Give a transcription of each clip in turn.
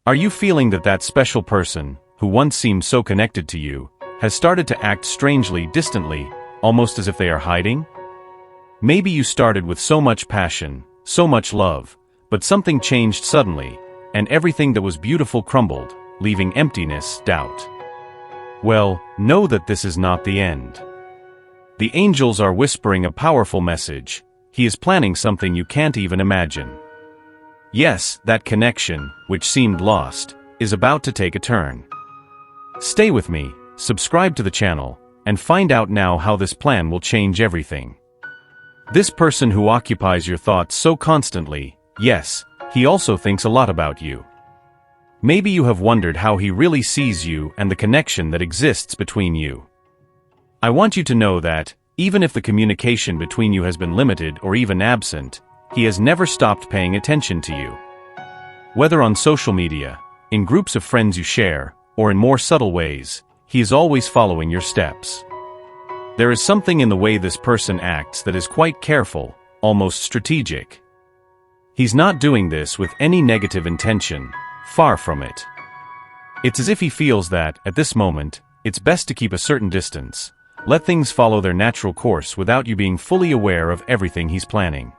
Are you feeling that that special person, who once seemed so connected to you, has started to act strangely distantly, almost as if they are hiding? Maybe you started with so much passion, so much love, but something changed suddenly, and everything that was beautiful crumbled, leaving emptiness, doubt. Well, know that this is not the end. The angels are whispering a powerful message. He is planning something you can't even imagine. Yes, that connection, which seemed lost, is about to take a turn. Stay with me, subscribe to the channel, and find out now how this plan will change everything. This person who occupies your thoughts so constantly, yes, he also thinks a lot about you. Maybe you have wondered how he really sees you and the connection that exists between you. I want you to know that, even if the communication between you has been limited or even absent, he has never stopped paying attention to you. Whether on social media, in groups of friends you share, or in more subtle ways, he is always following your steps. There is something in the way this person acts that is quite careful, almost strategic. He's not doing this with any negative intention, far from it. It's as if he feels that, at this moment, it's best to keep a certain distance, let things follow their natural course without you being fully aware of everything he's planning.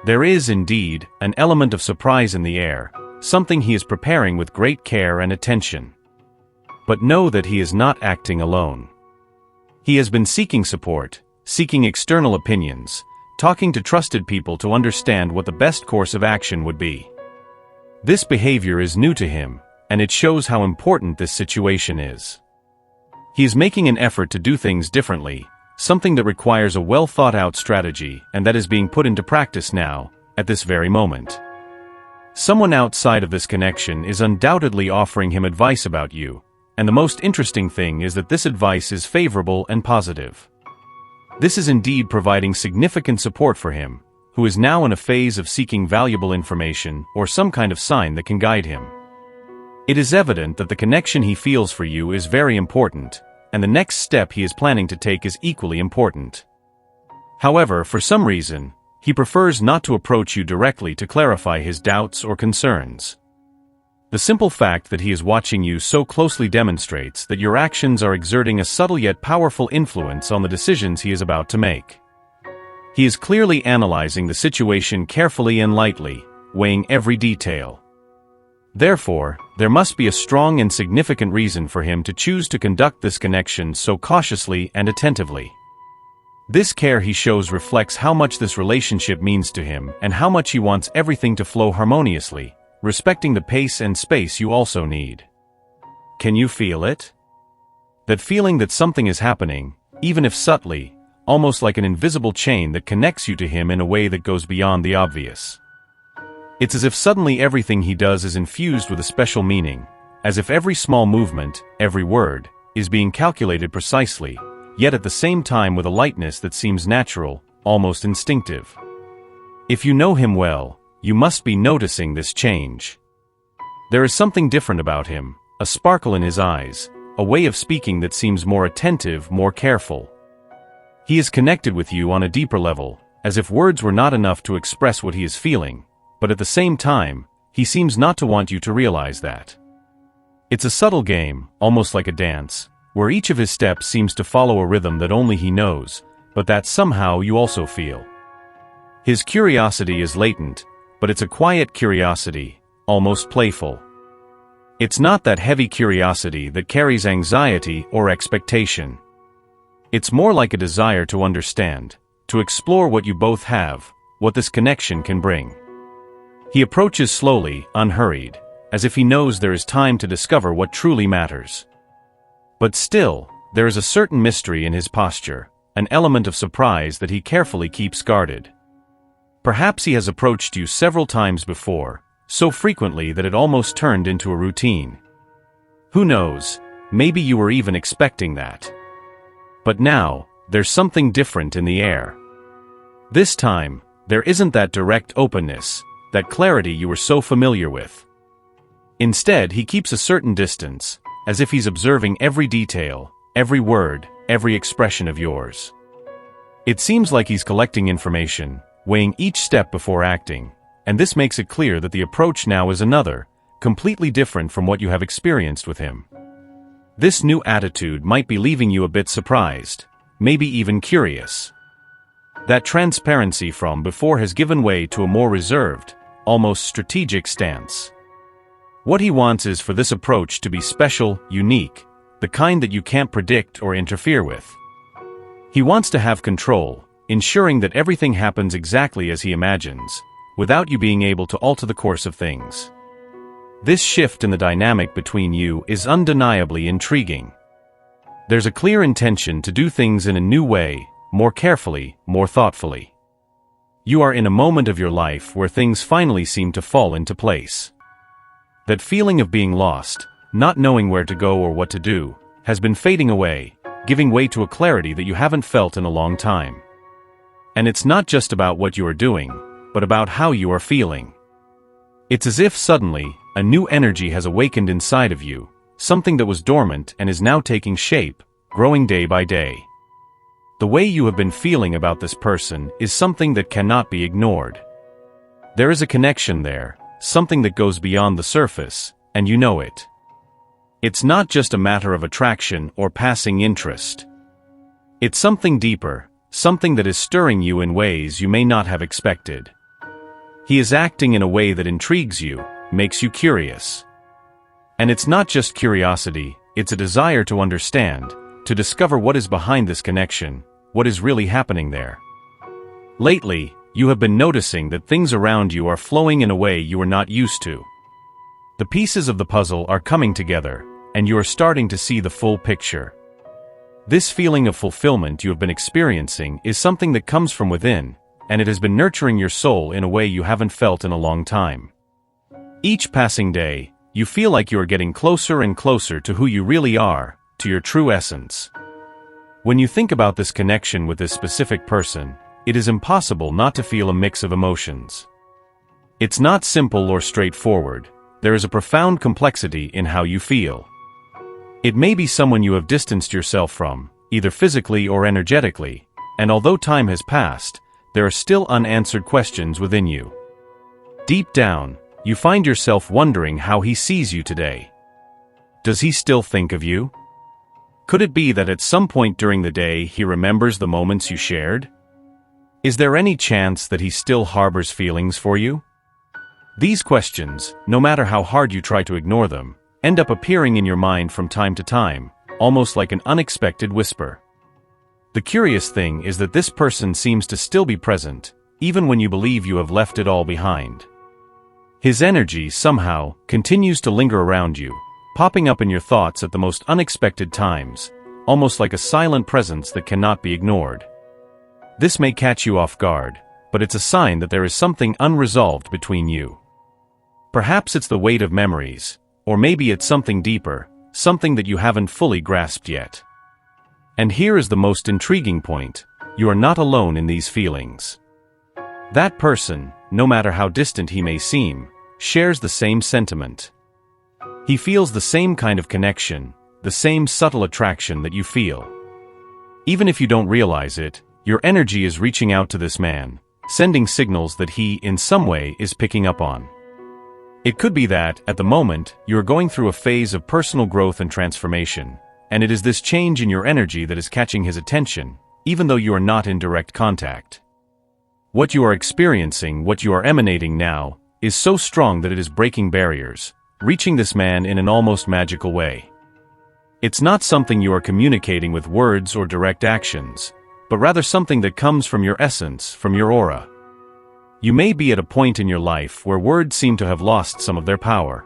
There is, indeed, an element of surprise in the air, something he is preparing with great care and attention. But know that he is not acting alone. He has been seeking support, seeking external opinions, talking to trusted people to understand what the best course of action would be. This behavior is new to him, and it shows how important this situation is. He is making an effort to do things differently, something that requires a well-thought-out strategy and that is being put into practice now, at this very moment. Someone outside of this connection is undoubtedly offering him advice about you, and the most interesting thing is that this advice is favorable and positive. This is indeed providing significant support for him, who is now in a phase of seeking valuable information or some kind of sign that can guide him. It is evident that the connection he feels for you is very important, and the next step he is planning to take is equally important. However, for some reason, he prefers not to approach you directly to clarify his doubts or concerns. The simple fact that he is watching you so closely demonstrates that your actions are exerting a subtle yet powerful influence on the decisions he is about to make. He is clearly analyzing the situation carefully and lightly, weighing every detail. Therefore, there must be a strong and significant reason for him to choose to conduct this connection so cautiously and attentively. This care he shows reflects how much this relationship means to him and how much he wants everything to flow harmoniously, respecting the pace and space you also need. Can you feel it? That feeling that something is happening, even if subtly, almost like an invisible chain that connects you to him in a way that goes beyond the obvious. It's as if suddenly everything he does is infused with a special meaning, as if every small movement, every word, is being calculated precisely, yet at the same time with a lightness that seems natural, almost instinctive. If you know him well, you must be noticing this change. There is something different about him, a sparkle in his eyes, a way of speaking that seems more attentive, more careful. He is connected with you on a deeper level, as if words were not enough to express what he is feeling, but at the same time, he seems not to want you to realize that. It's a subtle game, almost like a dance, where each of his steps seems to follow a rhythm that only he knows, but that somehow you also feel. His curiosity is latent, but it's a quiet curiosity, almost playful. It's not that heavy curiosity that carries anxiety or expectation. It's more like a desire to understand, to explore what you both have, what this connection can bring. He approaches slowly, unhurried, as if he knows there is time to discover what truly matters. But still, there is a certain mystery in his posture, an element of surprise that he carefully keeps guarded. Perhaps he has approached you several times before, so frequently that it almost turned into a routine. Who knows, maybe you were even expecting that. But now, there's something different in the air. This time, there isn't that direct openness, that clarity you were so familiar with. Instead, he keeps a certain distance, as if he's observing every detail, every word, every expression of yours. It seems like he's collecting information, weighing each step before acting, and this makes it clear that the approach now is another, completely different from what you have experienced with him. This new attitude might be leaving you a bit surprised, maybe even curious. That transparency from before has given way to a more reserved, almost strategic stance. What he wants is for this approach to be special, unique, the kind that you can't predict or interfere with. He wants to have control, ensuring that everything happens exactly as he imagines, without you being able to alter the course of things. This shift in the dynamic between you is undeniably intriguing. There's a clear intention to do things in a new way, more carefully, more thoughtfully. You are in a moment of your life where things finally seem to fall into place. That feeling of being lost, not knowing where to go or what to do, has been fading away, giving way to a clarity that you haven't felt in a long time. And it's not just about what you are doing, but about how you are feeling. It's as if suddenly, a new energy has awakened inside of you, something that was dormant and is now taking shape, growing day by day. The way you have been feeling about this person is something that cannot be ignored. There is a connection there, something that goes beyond the surface, and you know it. It's not just a matter of attraction or passing interest. It's something deeper, something that is stirring you in ways you may not have expected. He is acting in a way that intrigues you, makes you curious. And it's not just curiosity, it's a desire to understand, to discover what is behind this connection, what is really happening there. Lately, you have been noticing that things around you are flowing in a way you are not used to. The pieces of the puzzle are coming together, and you are starting to see the full picture. This feeling of fulfillment you have been experiencing is something that comes from within, and it has been nurturing your soul in a way you haven't felt in a long time. Each passing day, you feel like you are getting closer and closer to who you really are, to your true essence. When you think about this connection with this specific person, it is impossible not to feel a mix of emotions. It's not simple or straightforward. There is a profound complexity in how you feel. It may be someone you have distanced yourself from, either physically or energetically, and although time has passed, there are still unanswered questions within you. Deep down, you find yourself wondering how he sees you today. Does he still think of you? Could it be that at some point during the day he remembers the moments you shared? Is there any chance that he still harbors feelings for you? These questions, no matter how hard you try to ignore them, end up appearing in your mind from time to time, almost like an unexpected whisper. The curious thing is that this person seems to still be present, even when you believe you have left it all behind. His energy, somehow, continues to linger around you, popping up in your thoughts at the most unexpected times, almost like a silent presence that cannot be ignored. This may catch you off guard, but it's a sign that there is something unresolved between you. Perhaps it's the weight of memories, or maybe it's something deeper, something that you haven't fully grasped yet. And here is the most intriguing point: you are not alone in these feelings. That person, no matter how distant he may seem, shares the same sentiment. He feels the same kind of connection, the same subtle attraction that you feel. Even if you don't realize it, your energy is reaching out to this man, sending signals that he, in some way, is picking up on. It could be that, at the moment, you are going through a phase of personal growth and transformation, and it is this change in your energy that is catching his attention, even though you are not in direct contact. What you are experiencing, what you are emanating now, is so strong that it is breaking barriers, reaching this man in an almost magical way. It's not something you are communicating with words or direct actions, but rather something that comes from your essence, from your aura. You may be at a point in your life where words seem to have lost some of their power.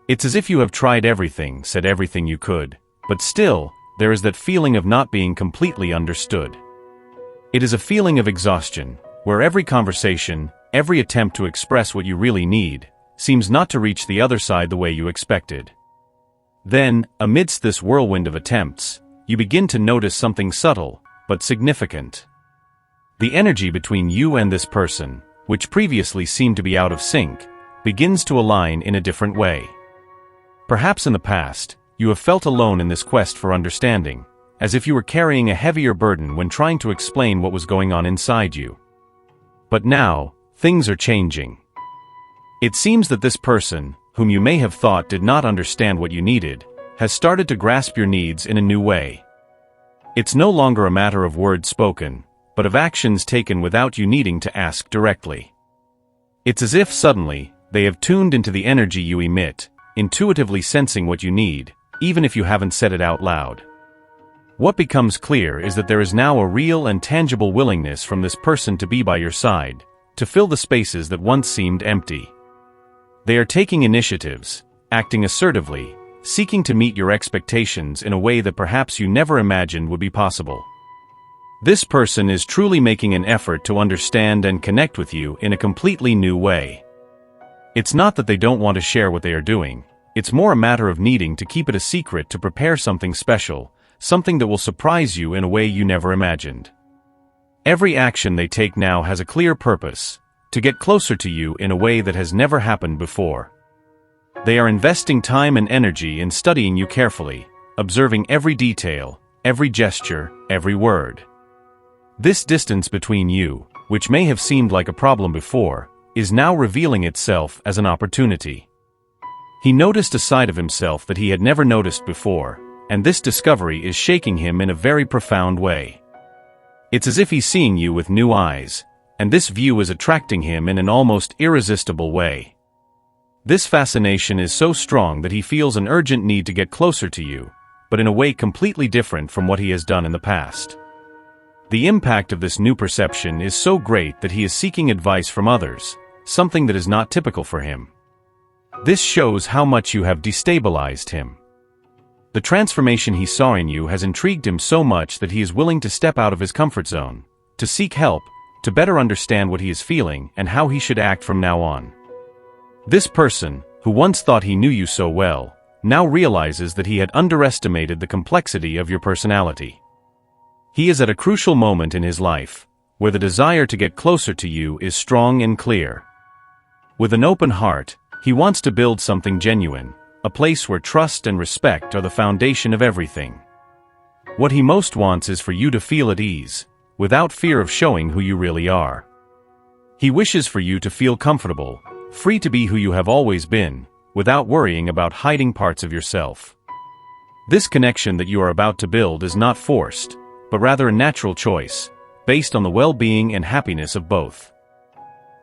It's as if you have tried everything, said everything you could, but still, there is that feeling of not being completely understood. It is a feeling of exhaustion, where every conversation, every attempt to express what you really need, seems not to reach the other side the way you expected. Then, amidst this whirlwind of attempts, you begin to notice something subtle, but significant. The energy between you and this person, which previously seemed to be out of sync, begins to align in a different way. Perhaps in the past, you have felt alone in this quest for understanding, as if you were carrying a heavier burden when trying to explain what was going on inside you. But now, things are changing. It seems that this person, whom you may have thought did not understand what you needed, has started to grasp your needs in a new way. It's no longer a matter of words spoken, but of actions taken without you needing to ask directly. It's as if suddenly, they have tuned into the energy you emit, intuitively sensing what you need, even if you haven't said it out loud. What becomes clear is that there is now a real and tangible willingness from this person to be by your side, to fill the spaces that once seemed empty. They are taking initiatives, acting assertively, seeking to meet your expectations in a way that perhaps you never imagined would be possible. This person is truly making an effort to understand and connect with you in a completely new way. It's not that they don't want to share what they are doing, it's more a matter of needing to keep it a secret to prepare something special, something that will surprise you in a way you never imagined. Every action they take now has a clear purpose, to get closer to you in a way that has never happened before. They are investing time and energy in studying you carefully, observing every detail, every gesture, every word. This distance between you, which may have seemed like a problem before, is now revealing itself as an opportunity. He noticed a side of himself that he had never noticed before, and this discovery is shaking him in a very profound way. It's as if he's seeing you with new eyes, and this view is attracting him in an almost irresistible way. This fascination is so strong that he feels an urgent need to get closer to you, but in a way completely different from what he has done in the past. The impact of this new perception is so great that he is seeking advice from others, something that is not typical for him. This shows how much you have destabilized him. The transformation he saw in you has intrigued him so much that he is willing to step out of his comfort zone, to seek help, to better understand what he is feeling and how he should act from now on. This person, who once thought he knew you so well, now realizes that he had underestimated the complexity of your personality. He is at a crucial moment in his life, where the desire to get closer to you is strong and clear. With an open heart, he wants to build something genuine, a place where trust and respect are the foundation of everything. What he most wants is for you to feel at ease, without fear of showing who you really are. He wishes for you to feel comfortable, free to be who you have always been, without worrying about hiding parts of yourself. This connection that you are about to build is not forced, but rather a natural choice, based on the well-being and happiness of both.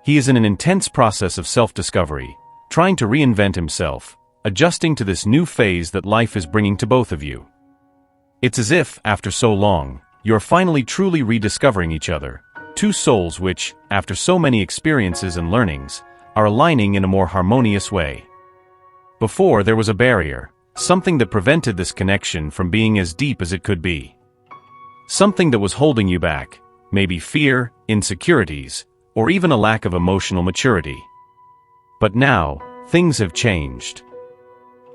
He is in an intense process of self-discovery, trying to reinvent himself, adjusting to this new phase that life is bringing to both of you. It's as if, after so long, you're finally truly rediscovering each other, two souls which, after so many experiences and learnings, are aligning in a more harmonious way. Before there was a barrier, something that prevented this connection from being as deep as it could be. Something that was holding you back, maybe fear, insecurities, or even a lack of emotional maturity. But now, things have changed.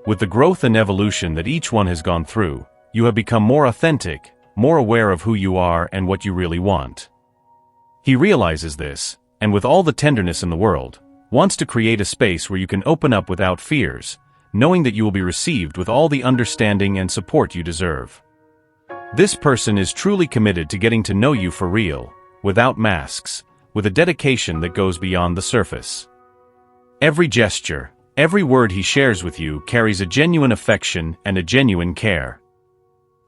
With the growth and evolution that each one has gone through, you have become more authentic, more aware of who you are and what you really want. He realizes this, and with all the tenderness in the world, wants to create a space where you can open up without fears, knowing that you will be received with all the understanding and support you deserve. This person is truly committed to getting to know you for real, without masks, with a dedication that goes beyond the surface. Every gesture, every word he shares with you carries a genuine affection and a genuine care.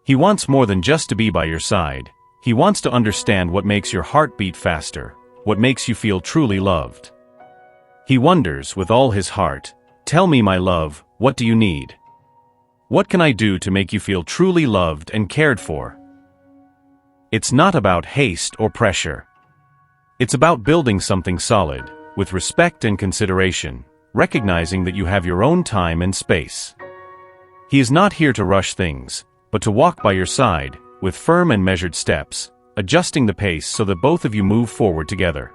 He wants more than just to be by your side. He wants to understand what makes your heart beat faster, what makes you feel truly loved. He wonders with all his heart, "Tell me, my love, what do you need? What can I do to make you feel truly loved and cared for?" It's not about haste or pressure. It's about building something solid, with respect and consideration, recognizing that you have your own time and space. He is not here to rush things, but to walk by your side, with firm and measured steps, adjusting the pace so that both of you move forward together.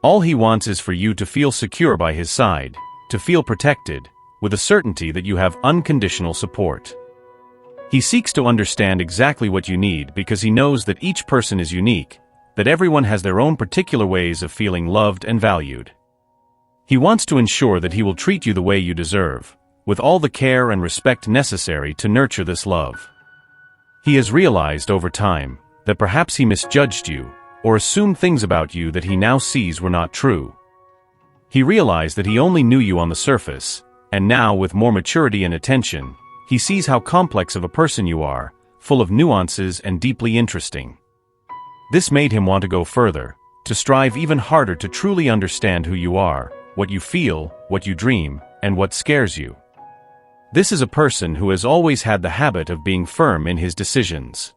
All he wants is for you to feel secure by his side, to feel protected, with a certainty that you have unconditional support. He seeks to understand exactly what you need because he knows that each person is unique, that everyone has their own particular ways of feeling loved and valued. He wants to ensure that he will treat you the way you deserve, with all the care and respect necessary to nurture this love. He has realized over time that perhaps he misjudged you, or assumed things about you that he now sees were not true. He realized that he only knew you on the surface, and now with more maturity and attention, he sees how complex of a person you are, full of nuances and deeply interesting. This made him want to go further, to strive even harder to truly understand who you are, what you feel, what you dream, and what scares you. This is a person who has always had the habit of being firm in his decisions.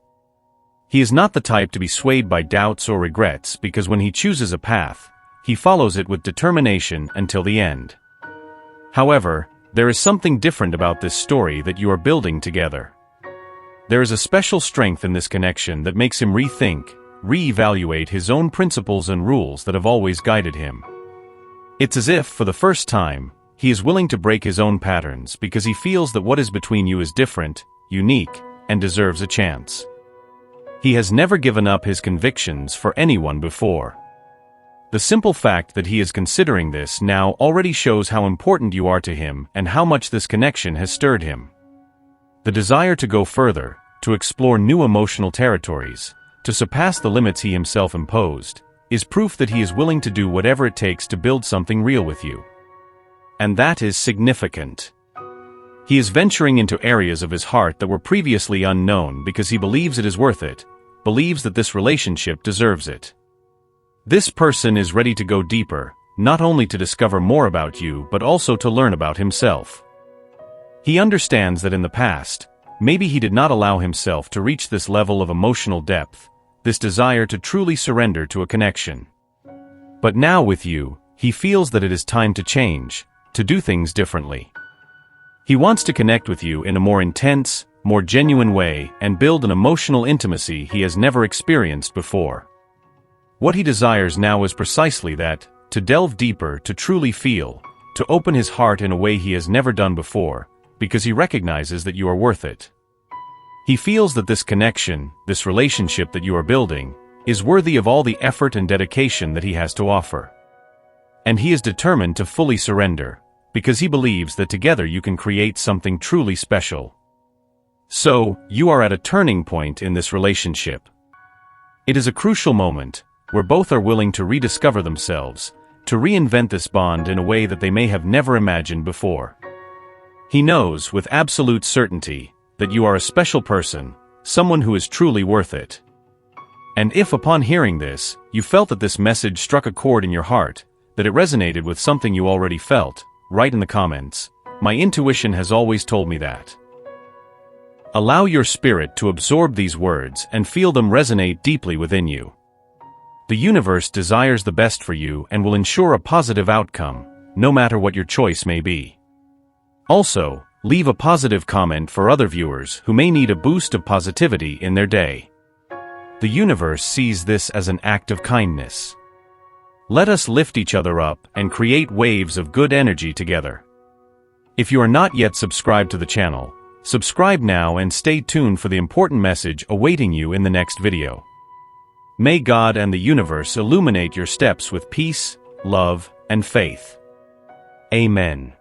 He is not the type to be swayed by doubts or regrets because when he chooses a path, he follows it with determination until the end. However, there is something different about this story that you are building together. There is a special strength in this connection that makes him rethink, re-evaluate his own principles and rules that have always guided him. It's as if, for the first time, he is willing to break his own patterns because he feels that what is between you is different, unique, and deserves a chance. He has never given up his convictions for anyone before. The simple fact that he is considering this now already shows how important you are to him and how much this connection has stirred him. The desire to go further, to explore new emotional territories, to surpass the limits he himself imposed, is proof that he is willing to do whatever it takes to build something real with you. And that is significant. He is venturing into areas of his heart that were previously unknown because he believes it is worth it, believes that this relationship deserves it. This person is ready to go deeper, not only to discover more about you but also to learn about himself. He understands that in the past, maybe he did not allow himself to reach this level of emotional depth, this desire to truly surrender to a connection. But now with you, he feels that it is time to change, to do things differently. He wants to connect with you in a more intense, more genuine way and build an emotional intimacy he has never experienced before. What he desires now is precisely that, to delve deeper, to truly feel, to open his heart in a way he has never done before, because he recognizes that you are worth it. He feels that this connection, this relationship that you are building, is worthy of all the effort and dedication that he has to offer. And he is determined to fully surrender, because he believes that together you can create something truly special. So, you are at a turning point in this relationship. It is a crucial moment, where both are willing to rediscover themselves, to reinvent this bond in a way that they may have never imagined before. He knows, with absolute certainty, that you are a special person, someone who is truly worth it. And if upon hearing this, you felt that this message struck a chord in your heart, that it resonated with something you already felt, write in the comments, "My intuition has always told me that." Allow your spirit to absorb these words and feel them resonate deeply within you. The universe desires the best for you and will ensure a positive outcome, no matter what your choice may be. Also, leave a positive comment for other viewers who may need a boost of positivity in their day. The universe sees this as an act of kindness. Let us lift each other up and create waves of good energy together. If you are not yet subscribed to the channel, subscribe now and stay tuned for the important message awaiting you in the next video. May God and the universe illuminate your steps with peace, love, and faith. Amen.